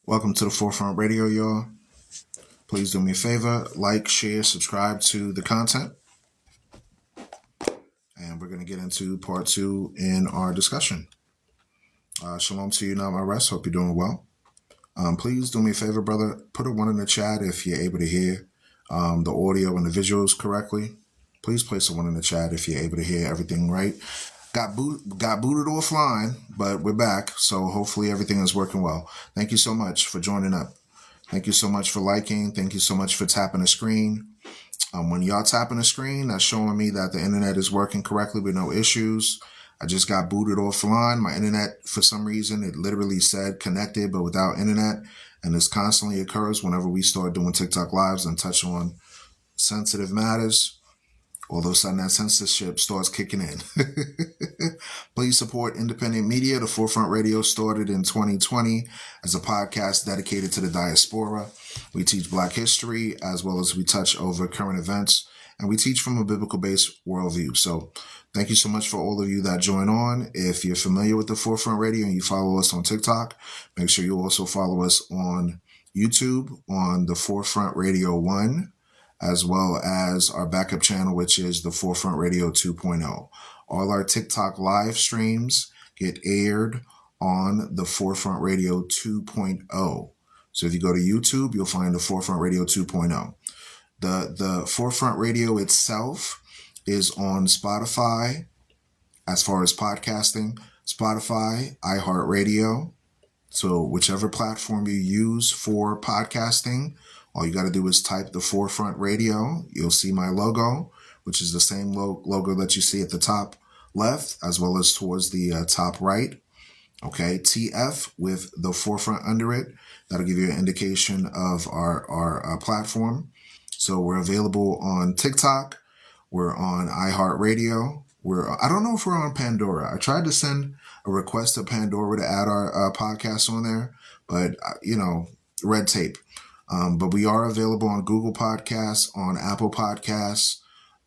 Welcome to the Forefront Radio, y'all. Please do me a favor, like, share, subscribe to the content. And we're going to get into part two in our discussion. Shalom to you, not my rest. Hope you're doing well. Please do me a favor, brother. Put a one in the chat if you're able to hear the audio and the visuals correctly. Please place a one in the chat if you're able to hear everything right. Got booted offline, but we're back, so hopefully everything is working well. Thank you so much for joining up. Thank you so much for liking. Thank you so much for tapping the screen. When y'all tapping the screen, that's showing me that the internet is working correctly with no issues. I just got booted offline. My internet, for some reason, it literally said connected, but without internet. And this constantly occurs whenever we start doing TikTok lives and touch on sensitive matters. All of a sudden, that censorship starts kicking in. Please support independent media. The Forefront Radio started in 2020 as a podcast dedicated to the diaspora. We teach Black history as well as we touch over current events, and we teach from a biblical-based worldview. So thank you so much for all of you that join on. If you're familiar with the Forefront Radio and you follow us on TikTok, make sure you also follow us on YouTube on the Forefront Radio 1, as well as our backup channel, which is the Forefront Radio 2.0. All our TikTok live streams get aired on the Forefront Radio 2.0. So if you go to YouTube, you'll find the Forefront Radio 2.0. The Forefront Radio itself is on Spotify, as far as podcasting, Spotify, iHeartRadio. So whichever platform you use for podcasting, all you got to do is type the Forefront Radio. You'll see my logo, which is the same logo that you see at the top left, as well as towards the top right. Okay, TF with the Forefront under it. That'll give you an indication of our platform. So we're available on TikTok. We're on iHeartRadio. I don't know if we're on Pandora. I tried to send a request to Pandora to add our podcast on there, but red tape. But we are available on Google Podcasts, on Apple Podcasts,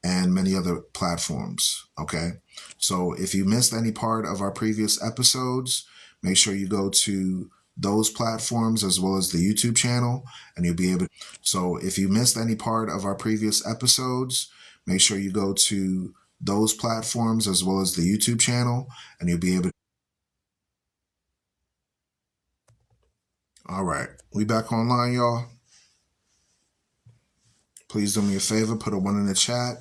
and many other platforms. Okay. So if you missed any part of our previous episodes, make sure you go to those platforms as well as the YouTube channel, and you'll be able to. So if you missed any part of our previous episodes, make sure you go to those platforms as well as the YouTube channel, and you'll be able to. All right. We back online, y'all. Please do me a favor, put a one in the chat.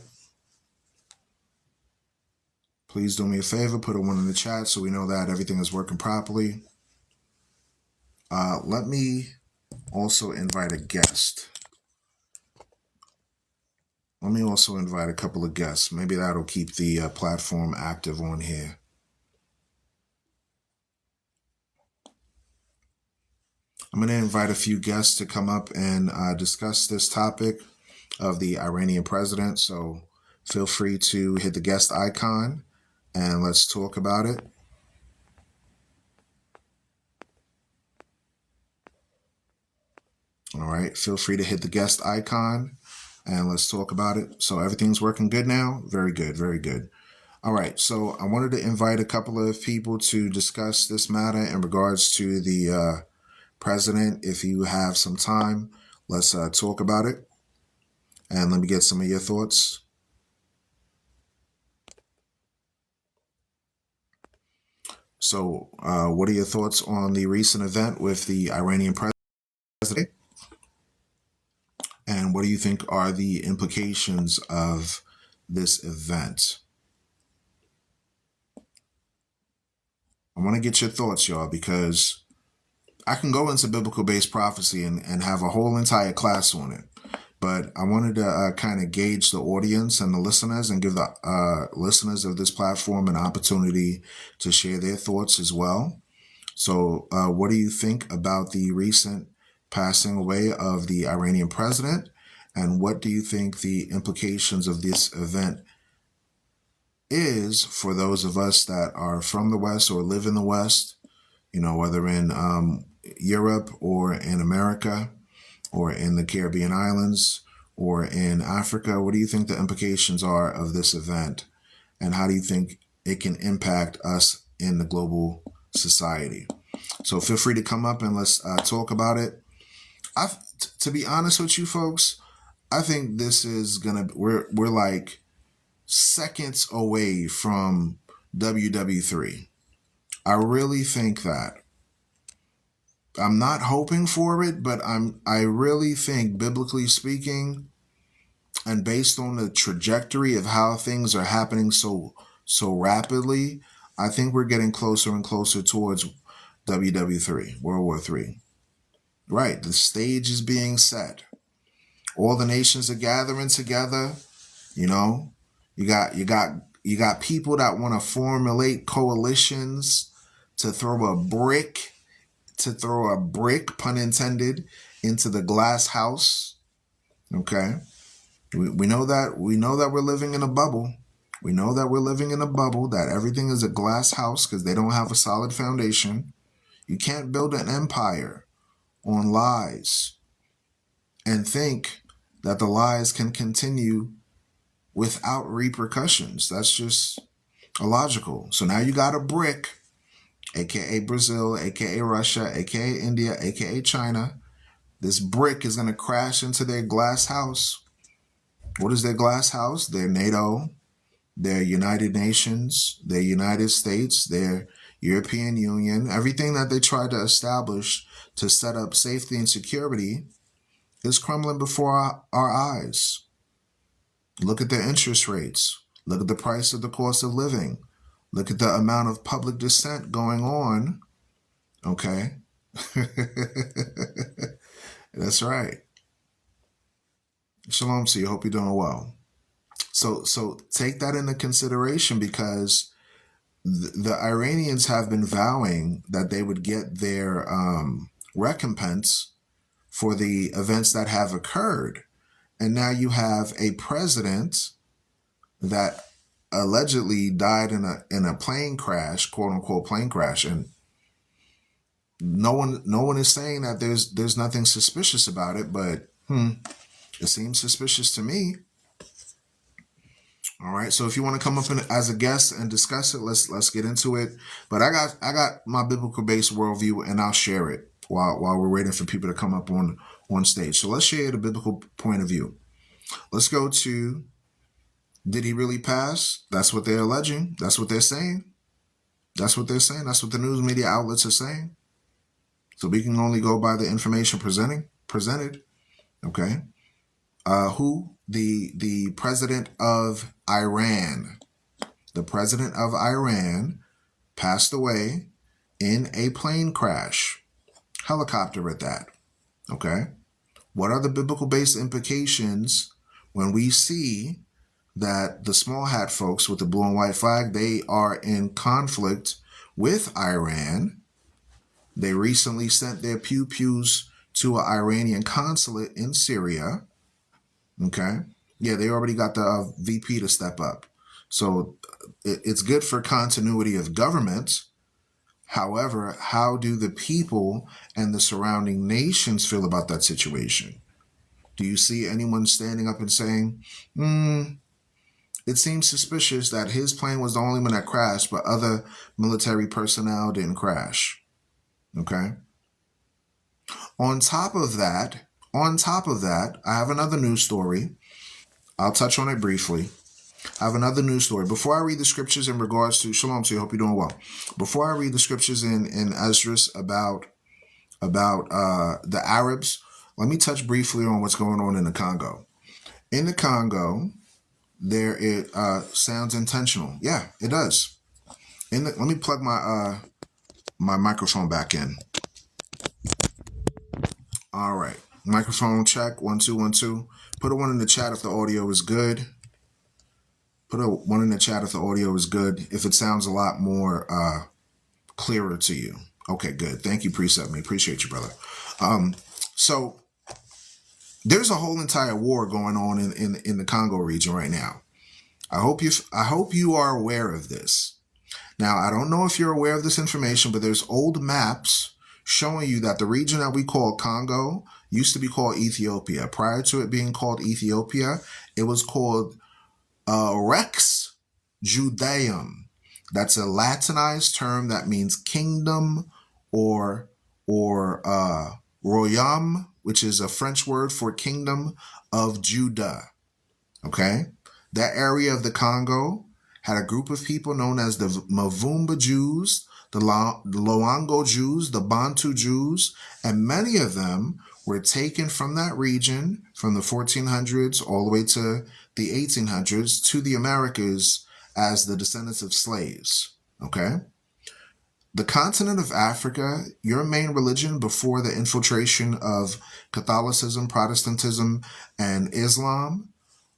Please do me a favor, put a one in the chat so we know that everything is working properly. Let me also invite a guest. Let me also invite a couple of guests. Maybe that'll keep the platform active on here. I'm going to invite a few guests to come up and discuss this topic of the Iranian president. So feel free to hit the guest icon and let's talk about it. All right. Feel free to hit the guest icon and let's talk about it. So everything's working good now. Very good. Very good. All right. So I wanted to invite a couple of people to discuss this matter in regards to the president. If you have some time, let's talk about it. And let me get some of your thoughts. So what are your thoughts on the recent event with the Iranian president? And what do you think are the implications of this event? I want to get your thoughts, y'all, because I can go into biblical-based prophecy and have a whole entire class on it. But I wanted to kind of gauge the audience and the listeners and give the listeners of this platform an opportunity to share their thoughts as well. So what do you think about the recent passing away of the Iranian president? And what do you think the implications of this event is for those of us that are from the West or live in the West, whether in Europe or in America or in the Caribbean islands or in Africa? What do you think the implications are of this event? And how do you think it can impact us in the global society? So feel free to come up and let's talk about it. To be honest with you folks, I think this is we're like seconds away from WW3. I really think that. I'm not hoping for it, but I really think, biblically speaking, and based on the trajectory of how things are happening so rapidly, I think we're getting closer and closer towards WW3, World War III. Right, the stage is being set. All the nations are gathering together. You know, you got people that want to formulate coalitions to throw a brick, pun intended, into the glass house. Okay, we know that we're living in a bubble. We know that we're living in a bubble, that everything is a glass house because they don't have a solid foundation. You can't build an empire on lies and think that the lies can continue without repercussions. That's just illogical. So now you got a brick, aka Brazil, aka Russia, aka India, aka China. This brick is going to crash into their glass house. What is their glass house? Their NATO, their United Nations, their United States, their European Union. Everything that they tried to establish to set up safety and security is crumbling before our eyes. Look at the interest rates. Look at the price of the cost of living. Look at the amount of public dissent going on. Okay. That's right. Shalom to you. Hope you're doing well. So take that into consideration, because the Iranians have been vowing that they would get their recompense for the events that have occurred. And now you have a president that allegedly died in a plane crash, quote unquote plane crash, and no one is saying that there's nothing suspicious about it, but it seems suspicious to me. All right, so if you want to come up as a guest and discuss it, let's get into it. But I got my biblical based worldview, and I'll share it while we're waiting for people to come up on stage. So let's share the biblical point of view. Let's go to, did he really pass? That's what they're alleging. That's what they're saying. That's what they're saying. That's what the news media outlets are saying. So we can only go by the information presented. Okay. Who? The president of Iran. The president of Iran passed away in a plane crash. Helicopter at that. Okay. What are the biblical based implications when we see that the small hat folks with the blue and white flag, they are in conflict with Iran? They recently sent their pew-pews to an Iranian consulate in Syria. Okay. Yeah, they already got the VP to step up. So it's good for continuity of government. However, how do the people and the surrounding nations feel about that situation? Do you see anyone standing up and saying, it seems suspicious that his plane was the only one that crashed, but other military personnel didn't crash? Okay. On top of that, I have another news story. I'll touch on it briefly. I have another news story. Before I read the scriptures in regards to, shalom to you, hope you're doing well. Before I read the scriptures in Esdras about the Arabs, let me touch briefly on what's going on in the Congo. In the Congo, there it sounds intentional. Yeah, it does. Let me plug my microphone back in. All right. Microphone check. 1 2 1 2. Put a 1 in the chat if the audio is good. Put a 1 in the chat if the audio is good. If it sounds a lot more clearer to you. Okay, good. Thank you, Precept Me. Appreciate you, brother. So there's a whole entire war going on in the Congo region right now. I hope you are aware of this. Now, I don't know if you're aware of this information, but there's old maps showing you that the region that we call Congo used to be called Ethiopia. Prior to it being called Ethiopia, it was called Rex Judaeum. That's a Latinized term that means kingdom or Royaume, which is a French word for kingdom of Judah. Okay? That area of the Congo had a group of people known as the Mavumba Jews, the Loango Jews, the Bantu Jews, and many of them were taken from that region from the 1400s all the way to the 1800s to the Americas as the descendants of slaves. Okay? The continent of Africa, your main religion before the infiltration of Catholicism, Protestantism, and Islam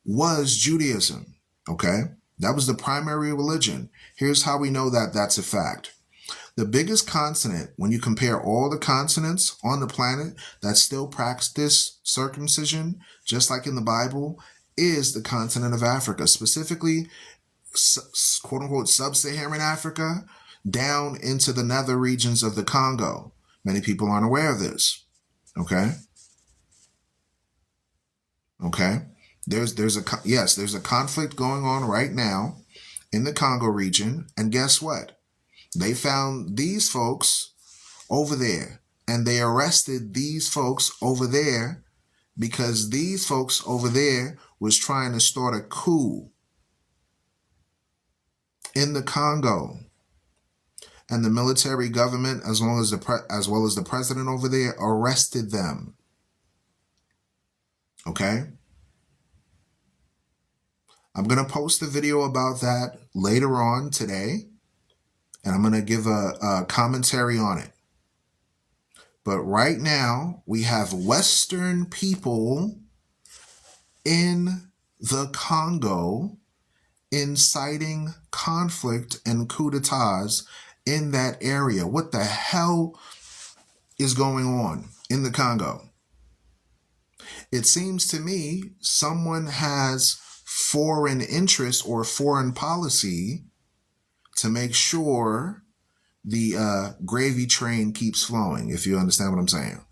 was Judaism. Okay? That was the primary religion. Here's how we know that that's a fact. The biggest continent, when you compare all the continents on the planet that still practice circumcision, just like in the Bible, is the continent of Africa, specifically, quote unquote, sub-Saharan Africa, down into the nether regions of the Congo. Many people aren't aware of this. Okay? Okay? There's a conflict going on right now in the Congo region, and guess what? They found these folks over there, and they arrested these folks over there because these folks over there was trying to start a coup in the Congo. And the military government, as well as the president over there, arrested them. Okay? I'm going to post a video about that later on today, and I'm going to give a commentary on it. But right now, we have Western people in the Congo inciting conflict and coups d'etats in that area. What the hell is going on in the Congo? It seems to me someone has foreign interest or foreign policy to make sure the gravy train keeps flowing, if you understand what I'm saying.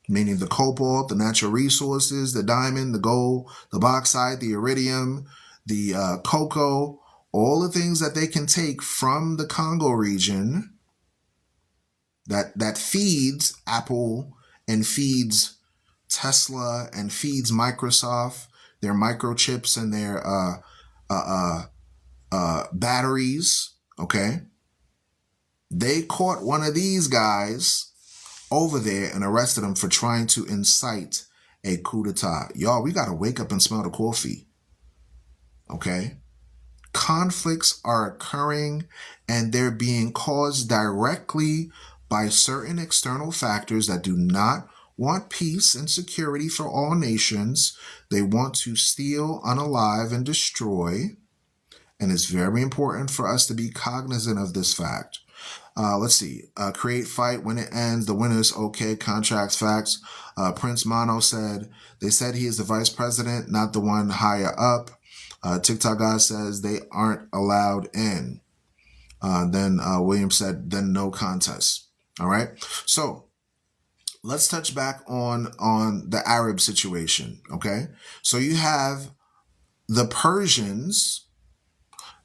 Meaning the cobalt, the natural resources, the diamond, the gold, the bauxite, the iridium, the cocoa, all the things that they can take from the Congo region that feeds Apple and feeds Tesla and feeds Microsoft, their microchips and their batteries, okay? They caught one of these guys over there and arrested him for trying to incite a coup d'etat. Y'all, we got to wake up and smell the coffee, okay? Conflicts are occurring and they're being caused directly by certain external factors that do not want peace and security for all nations. They want to steal, unalive, and destroy. And it's very important for us to be cognizant of this fact. Let's see. Create fight when it ends. The winners, okay. Contracts, facts. Prince Mono said, they said he is the vice president, not the one higher up. TikTok guy says they aren't allowed in. Then William said, then no contest. All right. So let's touch back on the Arab situation. Okay. So you have the Persians,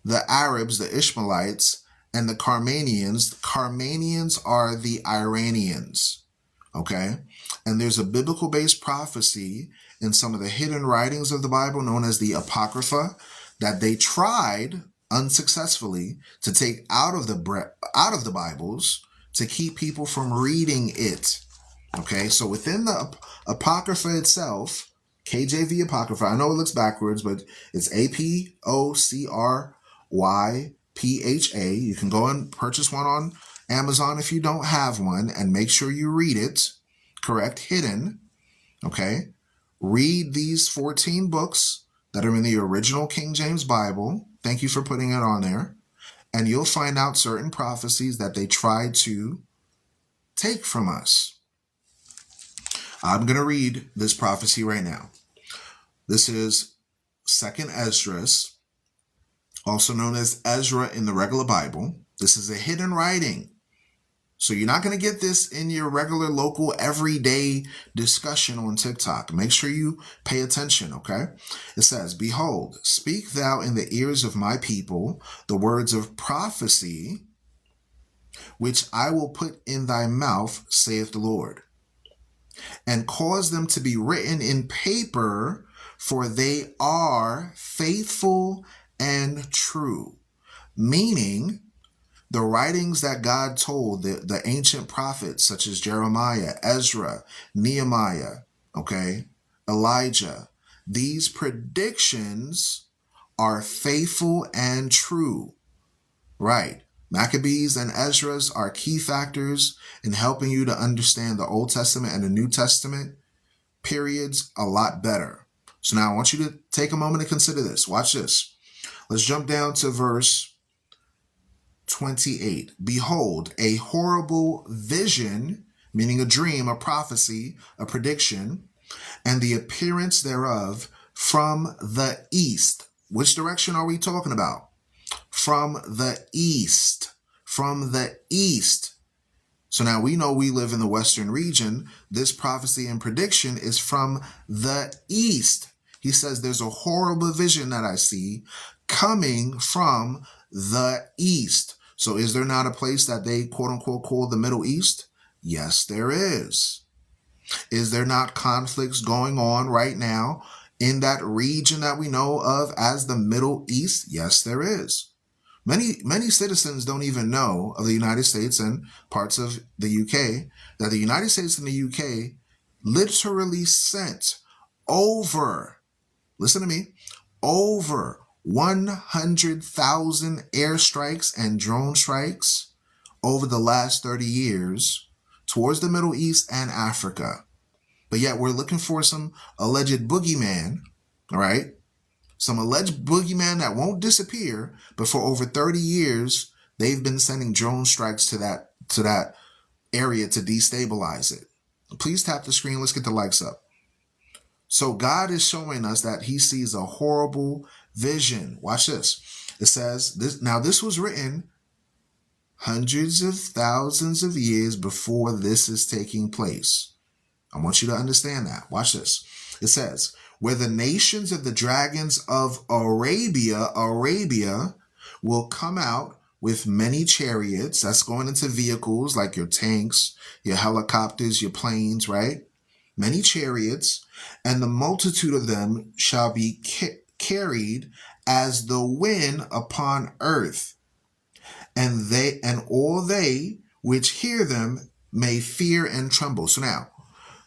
the Arabs, the Ishmaelites, and the Carmanians. The Carmanians are the Iranians. Okay. And there's a biblical-based prophecy in some of the hidden writings of the Bible known as the Apocrypha that they tried unsuccessfully to take out of the Bibles to keep people from reading it. Okay, so within the Apocrypha itself, KJV Apocrypha, I know it looks backwards, but it's APOCRYPHA. You can go and purchase one on Amazon if you don't have one, and make sure you read it. Correct, hidden. Okay, read these 14 books that are in the original King James Bible. Thank you for putting it on there. And you'll find out certain prophecies that they tried to take from us. I'm going to read this prophecy right now. This is 2nd Esdras, also known as Ezra in the regular Bible. This is a hidden writing. So you're not going to get this in your regular, local, everyday discussion on TikTok. Make sure you pay attention, okay? It says, behold, speak thou in the ears of my people the words of prophecy which I will put in thy mouth, saith the Lord, and cause them to be written in paper, for they are faithful and true. Meaning, the writings that God told the ancient prophets, such as Jeremiah, Ezra, Nehemiah, okay, Elijah, these predictions are faithful and true. Right. Maccabees and Ezra's are key factors in helping you to understand the Old Testament and the New Testament periods a lot better. So now I want you to take a moment to consider this. Watch this. Let's jump down to verse 28. Behold, a horrible vision, meaning a dream, a prophecy, a prediction, and the appearance thereof from the east. Which direction are we talking about? From the east. From the east. So now we know we live in the western region. This prophecy and prediction is from the east. He says there's a horrible vision that I see coming from the east. So is there not a place that they quote unquote call the Middle East? Yes, there is. Is there not conflicts going on right now in that region that we know of as the Middle East? Yes, there is. Many citizens don't even know of the United States and parts of the UK that the United States and the UK literally sent over, listen to me, over 100,000 airstrikes and drone strikes over the last 30 years towards the Middle East and Africa. But yet we're looking for some alleged boogeyman, all right? Some alleged boogeyman that won't disappear, but for over 30 years, they've been sending drone strikes to that area to destabilize it. Please tap the screen. Let's get the likes up. So God is showing us that he sees a horrible vision. Watch this. It says this. Now, this was written hundreds of thousands of years before this is taking place. I want you to understand that. Watch this. It says, where the nations of the dragons of Arabia will come out with many chariots. That's going into vehicles like your tanks, your helicopters, your planes, right? Many chariots, and the multitude of them shall be carried as the wind upon earth. And all they which hear them may fear and tremble. So now,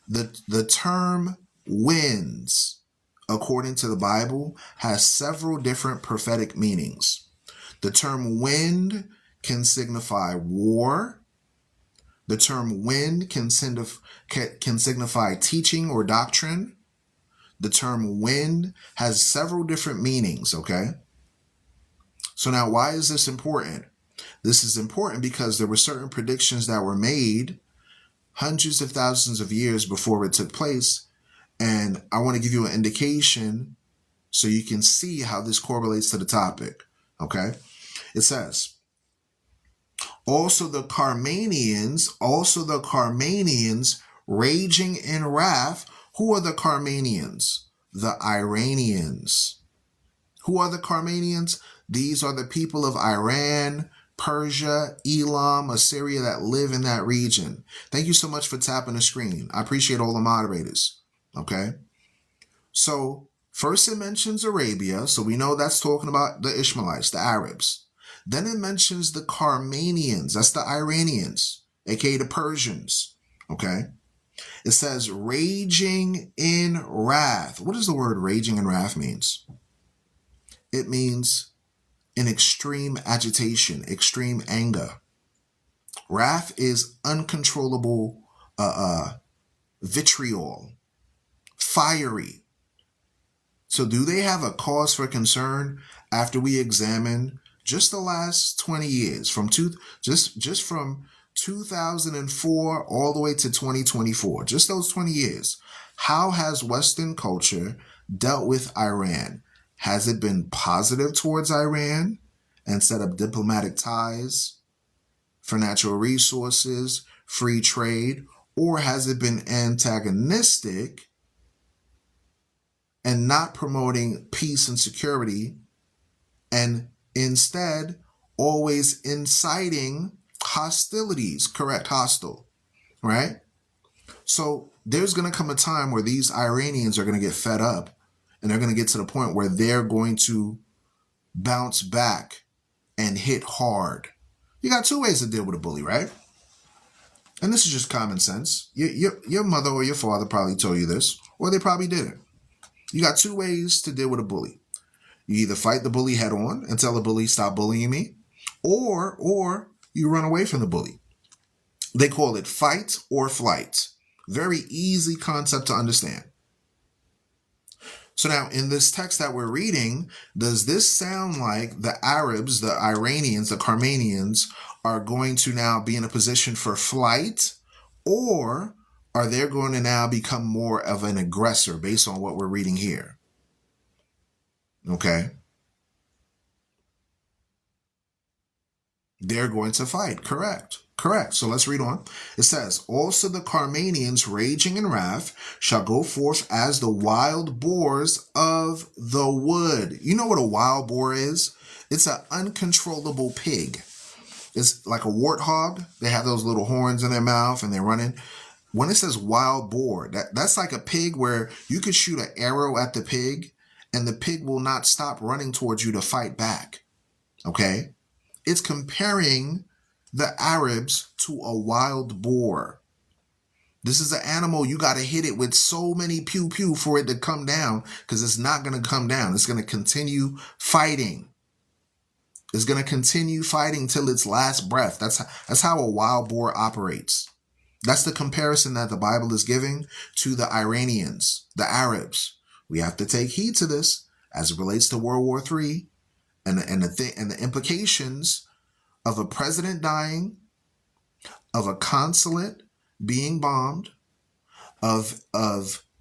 the term winds, according to the Bible, has several different prophetic meanings. The term wind can signify war. The term wind can signify teaching or doctrine. The term wind has several different meanings, okay? So now, why is this important? This is important because there were certain predictions that were made hundreds of thousands of years before it took place. And I want to give you an indication so you can see how this correlates to the topic. Okay. It says, also the Carmanians raging in wrath. Who are the Carmanians? The Iranians. Who are the Carmanians? These are the people of Iran, Persia, Elam, Assyria that live in that region. Thank you so much for tapping the screen. I appreciate all the moderators. Okay. So first it mentions Arabia. So we know that's talking about the Ishmaelites, the Arabs. Then it mentions the Carmanians. That's the Iranians, aka the Persians. Okay. It says raging in wrath. What does the word raging in wrath means? It means in extreme agitation, extreme anger. Wrath is uncontrollable vitriol, fiery. So do they have a cause for concern after we examine just the last 20 years, from just from 2004 all the way to 2024, just those 20 years? How has Western culture dealt with Iran? Has it been positive towards Iran and set up diplomatic ties for natural resources, free trade, or has it been antagonistic and not promoting peace and security and instead always inciting hostilities, correct, hostile, right? So there's going to come a time where these Iranians are going to get fed up, and they're going to get to the point where they're going to bounce back and hit hard. You got two ways to deal with a bully, right? And this is just common sense. Your mother or your father probably told you this, or they probably didn't. You got two ways to deal with a bully. You either fight the bully head on and tell the bully, stop bullying me, or you run away from the bully. They call it fight or flight. Very easy concept to understand. So now in this text that we're reading, does this sound like the Arabs, the Iranians, the Carmanians are going to now be in a position for flight, or are they going to now become more of an aggressor based on what we're reading here? Okay. They're going to fight. Correct. So let's read on. It says, also the Carmanians raging in wrath shall go forth as the wild boars of the wood. You know what a wild boar is? It's an uncontrollable pig. It's like a warthog. They have those little horns in their mouth and they're running. When it says wild boar, that's like a pig where you could shoot an arrow at the pig and the pig will not stop running towards you to fight back. Okay? It's comparing the Arabs to a wild boar. This is an animal you got to hit it with so many pew pew for it to come down, because it's not going to come down. It's going to continue fighting. It's going to continue fighting till its last breath. That's how a wild boar operates. That's the comparison that the Bible is giving to the Iranians, the Arabs. We have to take heed to this as it relates to World War III and the implications of a president dying, of a consulate being bombed, of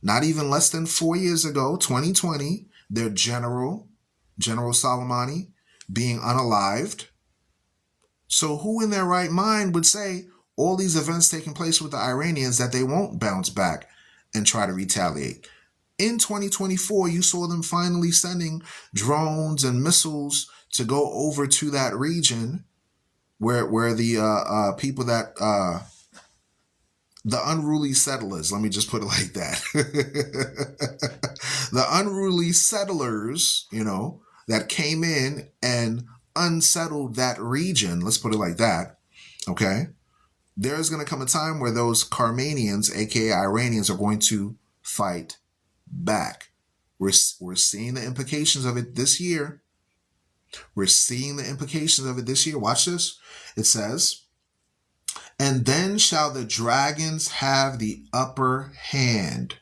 not even less than 4 years ago, 2020, their General Soleimani, being unalived. So who in their right mind would say all these events taking place with the Iranians that they won't bounce back and try to retaliate? In 2024, you saw them finally sending drones and missiles to go over to that region where the people that the unruly settlers, let me just put it like that. The unruly settlers, that came in and unsettled that region, let's put it like that, okay? There's going to come a time where those Carmanians, aka Iranians, are going to fight back. We're seeing the implications of it this year. Watch this. It says, and then shall the dragons have the upper hand,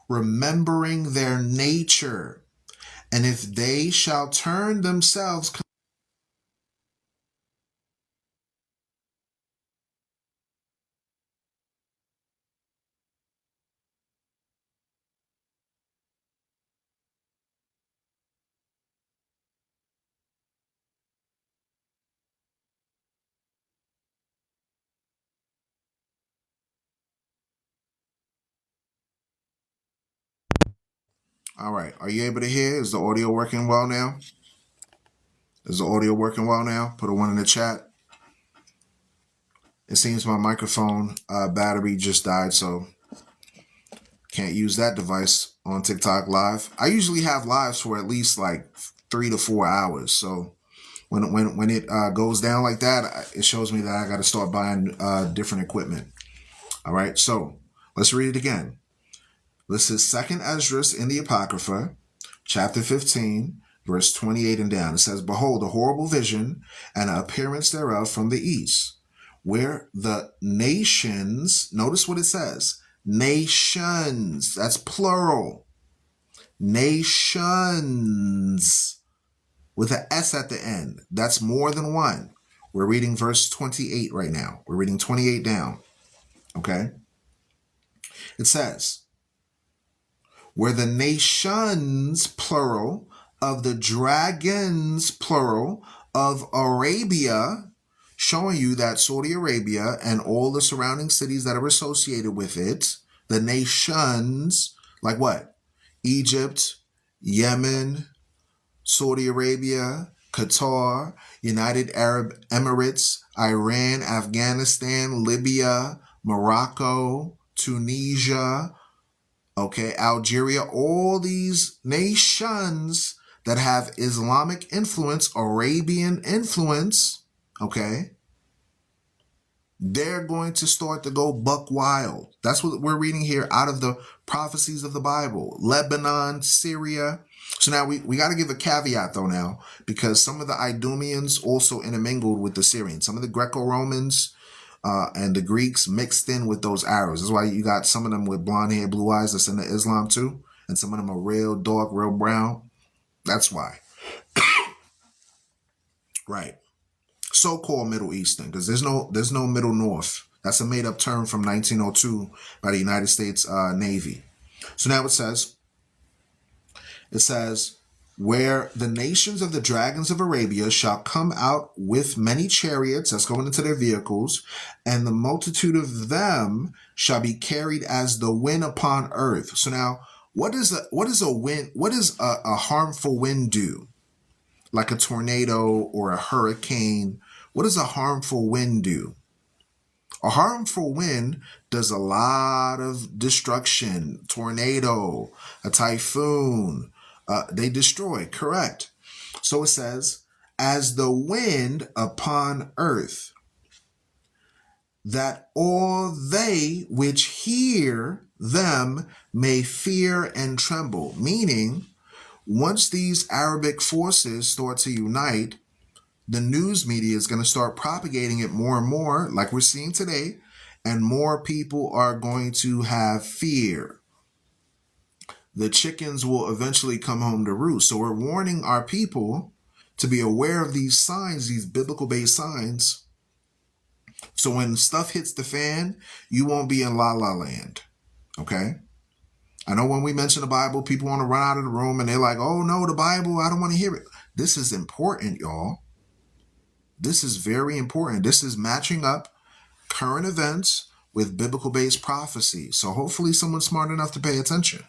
remembering their nature. And if they shall turn themselves... All right. Are you able to hear? Is the audio working well now? Put a 1 in the chat. It seems my microphone battery just died, so can't use that device on TikTok Live. I usually have lives for at least like 3 to 4 hours. So when it goes down like that, it shows me that I got to start buying different equipment. All right. So let's read it again. This is 2nd Esdras in the Apocrypha, chapter 15, verse 28 and down. It says, behold, a horrible vision and an appearance thereof from the east, where the nations, notice what it says, nations, that's plural, nations, with an S at the end. That's more than one. We're reading verse 28 right now. We're reading 28 down. Okay? It says, where the nations, plural, of the dragons, plural, of Arabia, showing you that Saudi Arabia and all the surrounding cities that are associated with it, the nations, like what? Egypt, Yemen, Saudi Arabia, Qatar, United Arab Emirates, Iran, Afghanistan, Libya, Morocco, Tunisia, okay, Algeria, all these nations that have Islamic influence, Arabian influence, okay, they're going to start to go buck wild. That's what we're reading here out of the prophecies of the Bible. Lebanon, Syria. So now we got to give a caveat though now, because some of the Idumeans also intermingled with the Syrians. Some of the Greco-Romans and the Greeks mixed in with those Arabs. That's why you got some of them with blonde hair, blue eyes that's into Islam too. And some of them are real dark, real brown. That's why. Right. So-called Middle Eastern, because there's no Middle North. That's a made-up term from 1902 by the United States Navy. So now it says, where the nations of the dragons of Arabia shall come out with many chariots, that's going into their vehicles, and the multitude of them shall be carried as the wind upon earth. So now, what is a wind? What does a harmful wind do? Like a tornado or a hurricane, what does a harmful wind do? A harmful wind does a lot of destruction. Tornado, a typhoon, they destroy, correct. So it says, as the wind upon earth, that all they which hear them may fear and tremble. Meaning, once these Arabic forces start to unite, the news media is going to start propagating it more and more, like we're seeing today, and more people are going to have fear. The chickens will eventually come home to roost. So we're warning our people to be aware of these signs, these biblical-based signs. So when stuff hits the fan, you won't be in la la land, okay? I know when we mention the Bible, people want to run out of the room and they're like, oh no, the Bible, I don't want to hear it. This is important, y'all. This is very important. This is matching up current events with biblical-based prophecy. So hopefully someone's smart enough to pay attention.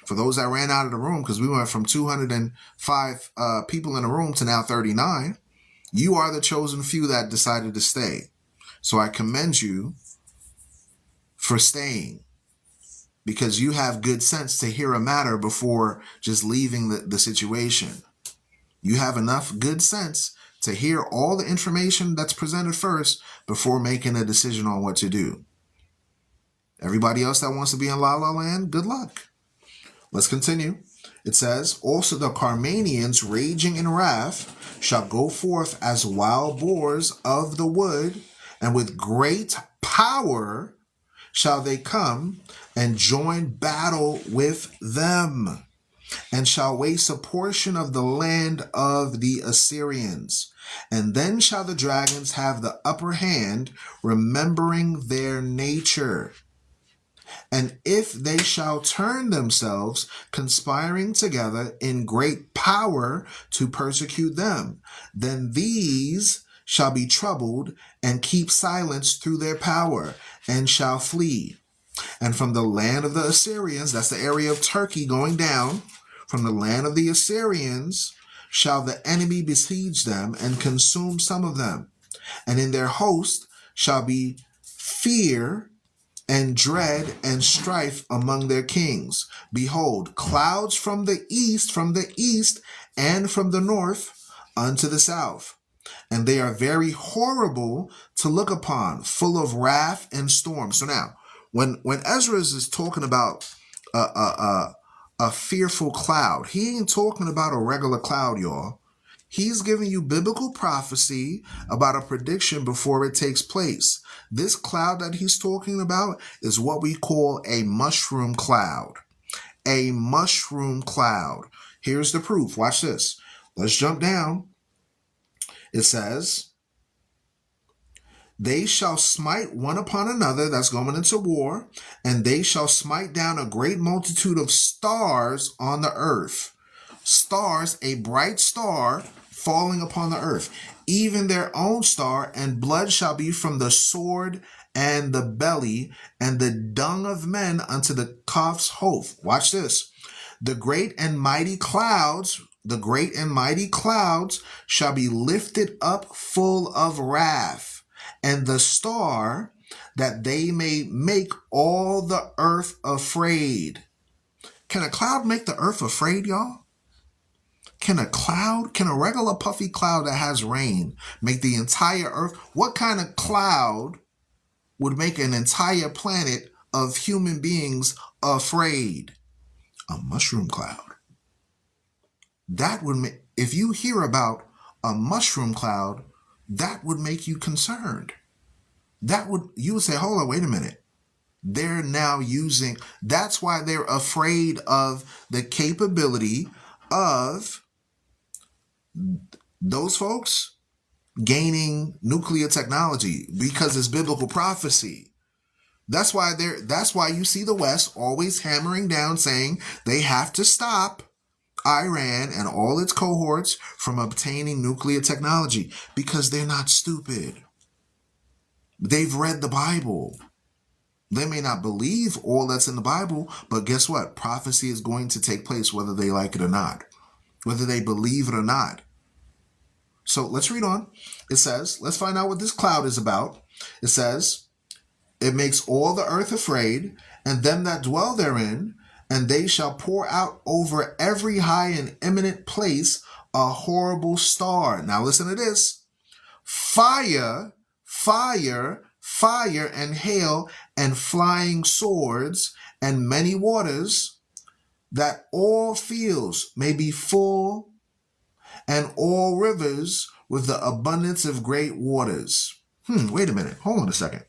For those that ran out of the room, because we went from 205 people in the room to now 39, you are the chosen few that decided to stay. So I commend you for staying, because you have good sense to hear a matter before just leaving the situation. You have enough good sense to hear all the information that's presented first before making a decision on what to do. Everybody else that wants to be in La La Land, good luck. Let's continue. It says, also the Carmanians raging in wrath shall go forth as wild boars of the wood, and with great power shall they come and join battle with them, and shall waste a portion of the land of the Assyrians. And then shall the dragons have the upper hand, remembering their nature. And if they shall turn themselves, conspiring together in great power to persecute them, then these shall be troubled and keep silence through their power, and shall flee. And from the land of the Assyrians, that's the area of Turkey going down, from the land of the Assyrians shall the enemy besiege them and consume some of them. And in their host shall be fear and dread and strife among their kings. Behold, clouds from the east and from the north unto the south. And they are very horrible to look upon, full of wrath and storm. So now, when Ezra is talking about a fearful cloud, he ain't talking about a regular cloud, y'all. He's giving you biblical prophecy about a prediction before it takes place. This cloud that he's talking about is what we call a mushroom cloud. A mushroom cloud. Here's the proof. Watch this. Let's jump down. It says, they shall smite one upon another, that's going into war, and they shall smite down a great multitude of stars on the earth. Stars, a bright star falling upon the earth, even their own star, and blood shall be from the sword and the belly, and the dung of men unto the calf's hoof. Watch this. The great and mighty clouds shall be lifted up full of wrath, and the star, that they may make all the earth afraid. Can a cloud make the earth afraid, y'all? Can a regular puffy cloud that has rain make the entire earth? What kind of cloud would make an entire planet of human beings afraid? A mushroom cloud. That would make, if you hear about a mushroom cloud, that would make you concerned. You would say, hold on, wait a minute. They're now using, that's why they're afraid of the capability of those folks gaining nuclear technology, because it's biblical prophecy. That's why you see the West always hammering down, saying they have to stop Iran and all its cohorts from obtaining nuclear technology, because they're not stupid. They've read the Bible. They may not believe all that's in the Bible, but guess what? Prophecy is going to take place whether they like it or not, whether they believe it or not. So let's read on. It says, let's find out what this cloud is about. It says, it makes all the earth afraid, and them that dwell therein, and they shall pour out over every high and eminent place a horrible star. Now listen to this. Fire, and hail, and flying swords, and many waters, that all fields may be full, and all rivers with the abundance of great waters. Wait a minute. Hold on a second.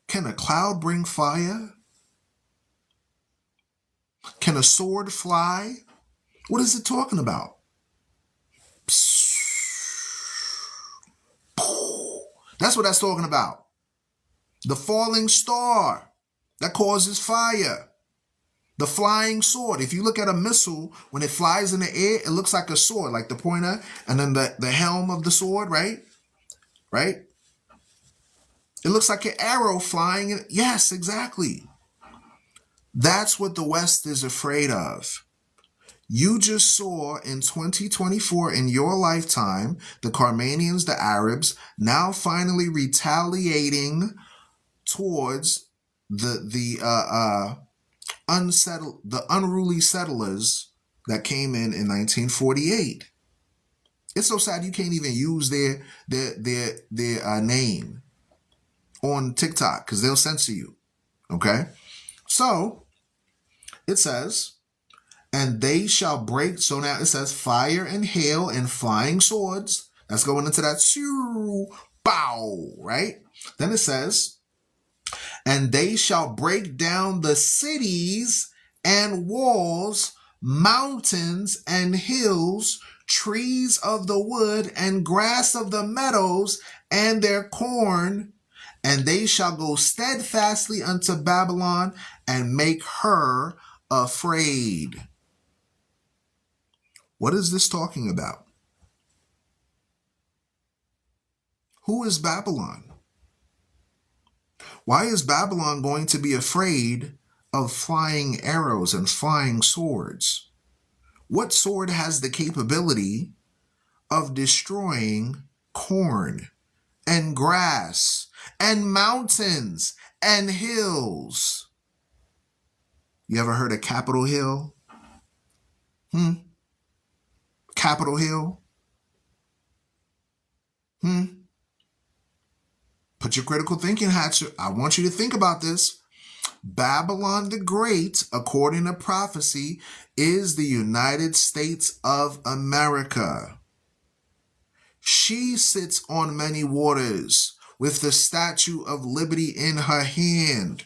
Can a cloud bring fire? Can a sword fly? What is it talking about? That's what that's talking about. The falling star that causes fire. The flying sword. If you look at a missile, when it flies in the air, it looks like a sword, like the pointer, and then the helm of the sword, right? Right? It looks like an arrow flying. Yes, exactly. That's what the West is afraid of. You just saw in 2024, in your lifetime, the Carmanians, the Arabs, now finally retaliating towards the unruly settlers that came in 1948. It's so sad you can't even use their name on TikTok because they'll censor you. Okay, so it says, and they shall break. So now it says fire and hail and flying swords. That's going into that bow, right? Then it says, and they shall break down the cities and walls, mountains and hills, trees of the wood and grass of the meadows, and their corn. And they shall go steadfastly unto Babylon and make her afraid. What is this talking about? Who is Babylon? Why is Babylon going to be afraid of flying arrows and flying swords? What sword has the capability of destroying corn and grass and mountains and hills? You ever heard of Capitol Hill? Capitol Hill? Put your critical thinking hats. I want you to think about this. Babylon the Great, according to prophecy, is the United States of America. She sits on many waters with the Statue of Liberty in her hand.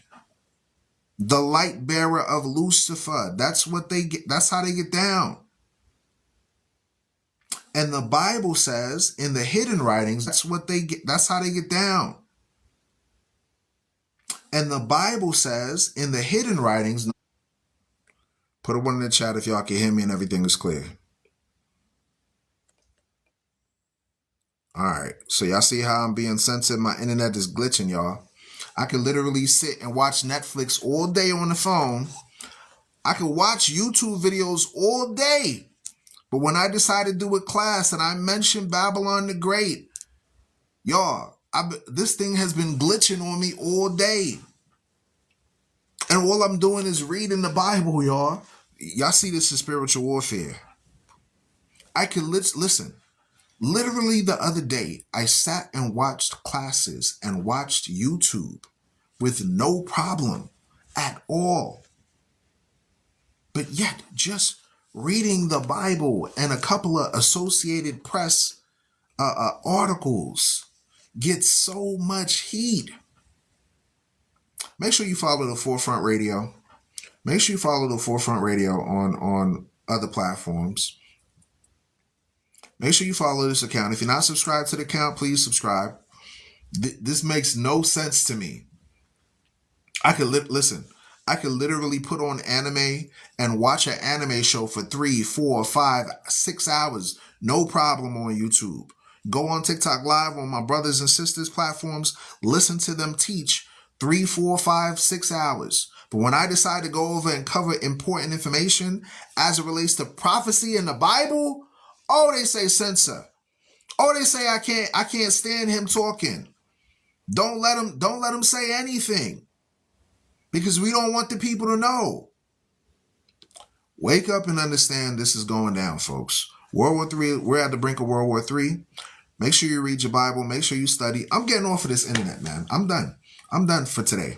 The light bearer of Lucifer. That's what they get. That's how they get down. And the Bible says in the hidden writings, that's what they get. That's how they get down. And the Bible says in the hidden writings, put a one in the chat if y'all can hear me and everything is clear. All right. So y'all see how I'm being censored? My internet is glitching, y'all. I could literally sit and watch Netflix all day on the phone. I could watch YouTube videos all day. But when I decided to do a class and I mentioned Babylon the Great, y'all, This thing has been glitching on me all day. And all I'm doing is reading the Bible, y'all. Y'all see this is spiritual warfare. I could listen. Literally the other day, I sat and watched classes and watched YouTube with no problem at all. But yet, just reading the Bible and a couple of Associated Press articles get so much heat. Make sure you follow the Forefront Radio. Make sure you follow the Forefront Radio on other platforms. Make sure you follow this account. If you're not subscribed to the account, please subscribe. This makes no sense to me. I could literally put on anime and watch an anime show for 3, 4, 5, 6 hours. No problem on YouTube. Go on TikTok Live on my brothers and sisters platforms. Listen to them teach 3, 4, 5, 6 hours. But when I decide to go over and cover important information as it relates to prophecy in the Bible, oh, they say censor. Oh, they say I can't stand him talking. Don't let him say anything. Because we don't want the people to know. Wake up and understand this is going down, folks. World War III, we're at the brink of World War III. Make sure you read your Bible. Make sure you study. I'm getting off of this internet, man. I'm done. I'm done for today.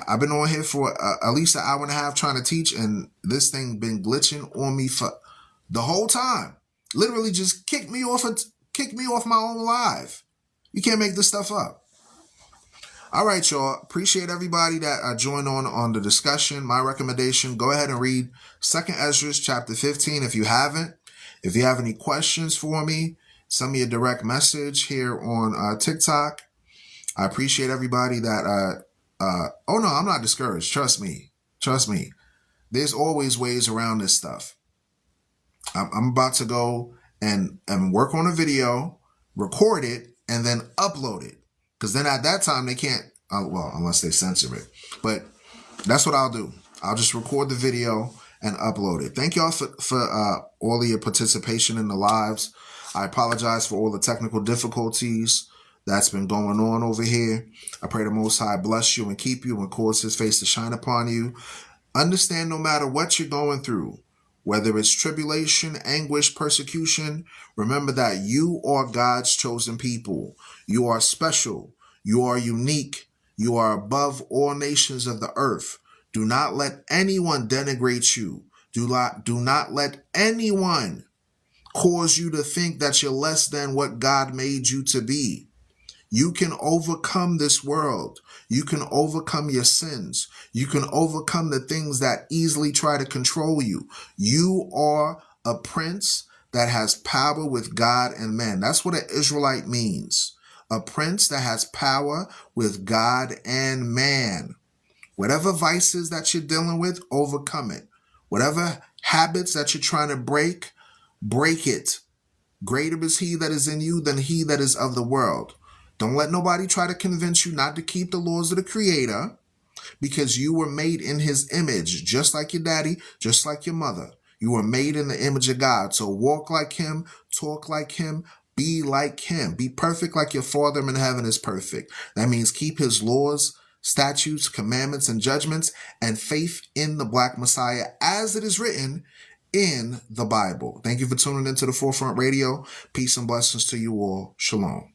I've been on here for at least an hour and a half trying to teach, and this thing been glitching on me for the whole time. Literally just kicked me off my own live. You can't make this stuff up. All right, y'all. Appreciate everybody that joined on the discussion. My recommendation, go ahead and read 2nd Ezra chapter 15 if you haven't. If you have any questions for me, send me a direct message here on TikTok. I appreciate everybody that... oh, no, I'm not discouraged. Trust me. There's always ways around this stuff. I'm about to go and work on a video, record it, and then upload it. Because then at that time, they can't, well, unless they censor it. But that's what I'll do. I'll just record the video and upload it. Thank y'all for all of your participation in the lives. I apologize for all the technical difficulties that's been going on over here. I pray the Most High bless you and keep you and cause his face to shine upon you. Understand no matter what you're going through, whether it's tribulation, anguish, persecution, remember that you are God's chosen people. You are special. You are unique. You are above all nations of the earth. Do not let anyone denigrate you. Do not let anyone cause you to think that you're less than what God made you to be. You can overcome this world. You can overcome your sins. You can overcome the things that easily try to control you. You are a prince that has power with God and man. That's what an Israelite means. A prince that has power with God and man. Whatever vices that you're dealing with, overcome it. Whatever habits that you're trying to break it. Greater is he that is in you than he that is of the world. Don't let nobody try to convince you not to keep the laws of the Creator, because you were made in his image, just like your daddy, just like your mother. You were made in the image of God. So walk like him, talk like him, be like him. Be perfect like your Father in heaven is perfect. That means keep his laws, statutes, commandments, and judgments, and faith in the Black Messiah as it is written in the Bible. Thank you for tuning into the Forefront Radio. Peace and blessings to you all. Shalom.